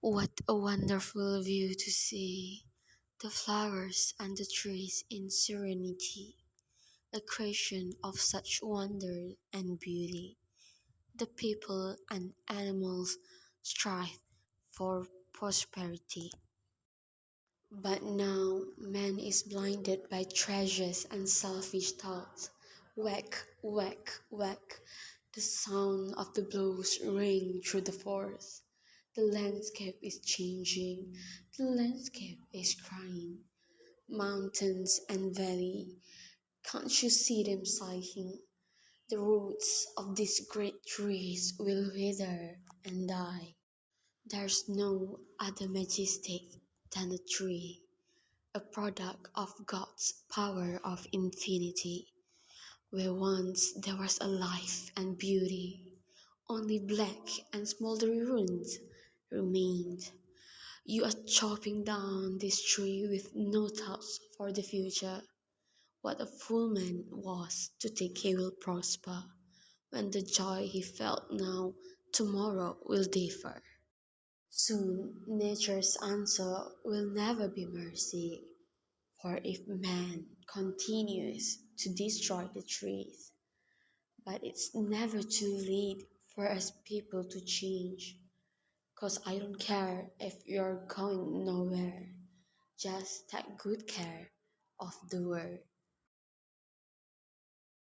What a wonderful view to see! The flowers and the trees in serenity, a creation of such wonder and beauty. The people and animals strive for prosperity. But now man is blinded by treasures and selfish thoughts. Whack, whack, whack. The sound of the blows ring through the forest. The landscape is changing. The landscape is crying. Mountains and valley, can't you see them sighing? The roots of these great trees will wither and die. There's no other majestic than a tree, a product of God's power of infinity. Where once there was a life and beauty, only black and smoldery ruins remained. You are chopping down this tree with no thoughts for the future. What a fool man was to think he will prosper, when the joy he felt now, tomorrow will differ. Soon nature's answer will never be mercy, for if man continues to destroy the trees, but it's never too late for us people to change. 'Cause I don't care if you're going nowhere, just take good care of the world.